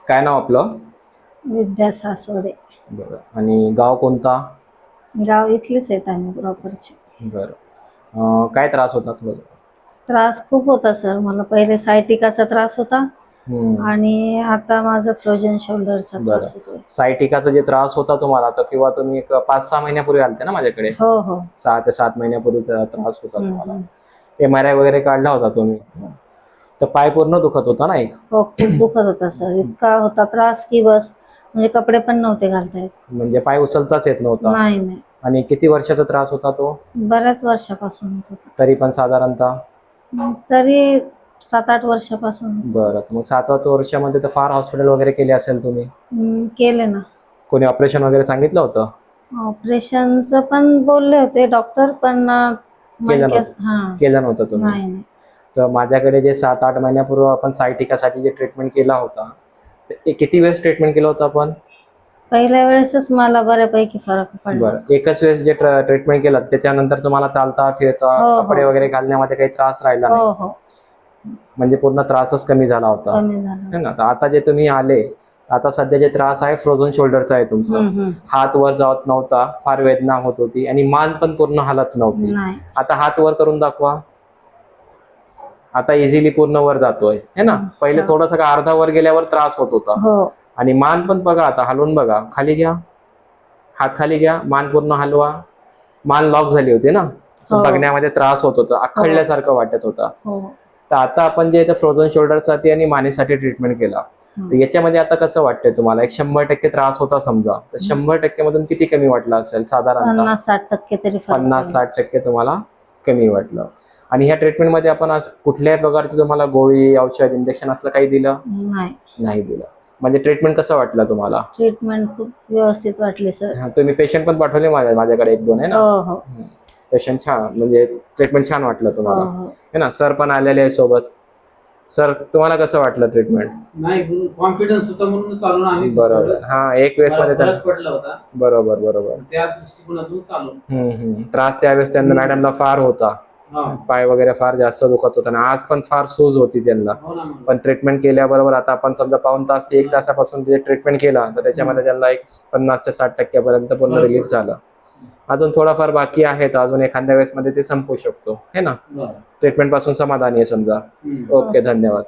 काय नाव आपलं? विद्या सासवडे. बरं. आणि गाव कोणता? गाव इथलेच आहेत आम्ही प्रॉपरचे. बरं. काय त्रास होता तुला? त्रास खूप होता सर. मला पहिले सायटिकाचा त्रास होता आणि आता माझा फ्रोजन शोल्डरचा बरं. त्रास होतोय. सायटिकाचा जे त्रास होता तुम्हाला तर किंवा तुम्ही एक 5-6 महिन्यापूर्वी आलते ना माझ्याकडे? हो हो. 6 ते 7 महिन्यापूर्वीचा त्रास होता तुम्हाला. MRI वगैरे काढला होता तुम्ही. तर पाय पूर्ण दुखत होता ना एक? हो, खूप दुखत होता सर. इतका होता त्रास की बस म्हणजे कपडे पण नव्हते घालता येत. म्हणजे पाय उचलताच येत नव्हता? नाही नाही. आणि किती वर्षाचा त्रास होता तो? बऱ्याच वर्षापासून होत होता. तरी पण साधारणतः? तरी 7-8 वर्षापासून. बरं. मग 7-8 वर्षामध्ये तर फार हॉस्पिटल वगैरे केले असेल तुम्ही? केले ना. कोणी ऑपरेशन वगैरे सांगितलं होतं? ऑपरेशनचं पण बोलले होते डॉक्टर, पण केलं नव्हतं तुम्ही? नाही. तर माझ्याकडे जे 7-8 महिन्यापूर्वी आपण सायटिकासाठी जे ट्रीटमेंट केला होता, तर किती वेळेस ट्रीटमेंट केलं होतं आपण? पहिल्या वेळेसच मला बऱ्यापैकी फरक पडला. बरं. एकच वेळेस जे ट्रीटमेंट केलं त्याच्यानंतर तुम्हाला चालता फिरता कपडे वगैरे घालण्यामध्ये काही त्रास राहिला नाही? हो. म्हणजे पूर्ण त्रासच कमी झाला होता कमी झाला. है ना? तर आता जे तुम्ही आले, आता सध्या जे त्रास आहे फ्रोझन शोल्डरचा आहे तुमचा. हात वर जात नव्हता, फार वेदना होत होती आणि मान पण पूर्ण हलत नव्हती. आता हात वर करून दाखवा. आता इझिली पूर्ण वर जातोय है ना? पहिले थोडासा अर्धा वर गेल्यावर त्रास होत होता. आणि मान पण बघा, आता हलवून बघा. खाली घ्या, हात खाली घ्या, मान पूर्ण हलवा. मान लॉक झाली होती ना, बघण्यामध्ये त्रास होत होता, आखडल्यासारखं वाटत होता. तर आता आपण जे फ्रोझन शोल्डरसाठी आणि मानेसाठी ट्रीटमेंट केला, तर याच्यामध्ये आता कसं वाटतंय तुम्हाला? एक 100% त्रास होता समजा, तर 100% मधून किती कमी वाटलं असेल साधारणतः? 50-60% तरी. 50-60% तुम्हाला कमी वाटलं. आणि ह्या ट्रीटमेंटमध्ये आपण कुठल्याही प्रकारची तुम्हाला गोळी, औषध, इंजेक्शन असलं काही दिलं नाही दिलं? म्हणजे ट्रीटमेंट कसं वाटलं तुम्हाला? ट्रीटमेंट खूप व्यवस्थित वाटली सर. तुम्ही पेशंट पण पाठवले माझ्याकडे 1-2 आहे ना? हो. पेशंट छान, म्हणजे ट्रीटमेंट छान वाटलं तुम्हाला है ना? सर पण आलेले आहे सोबत. सर, तुम्हाला कसं वाटलं ट्रीटमेंट? नाही, कॉन्फिडन्स होता म्हणून चालून आम्ही. बरोबर. हा, एक वेळेस मध्ये फरक पडला होता. बरोबर. त्या दृष्टिकोनातून चालू. त्रास त्यावेळेस त्यांना मॅडमला फार होता. पाय वगैरे फार जास्त दुखत होता आणि आज पण फार सूज होती त्यांना. पण ट्रीटमेंट केल्याबरोबर आता आपण समजा पाऊण तास ते 1 तासापासून जे ट्रीटमेंट केला, तर त्याच्यामध्ये त्यांना एक 50 ते 60% पर्यंत पूर्ण रिलीफ झालं. अजून थोडाफार बाकी आहे, तर अजून एखाद्या वेळेस मध्ये ते संपू शकतो है ना? ट्रीटमेंट पासून समाधानी आहे समजा. ओके, धन्यवाद.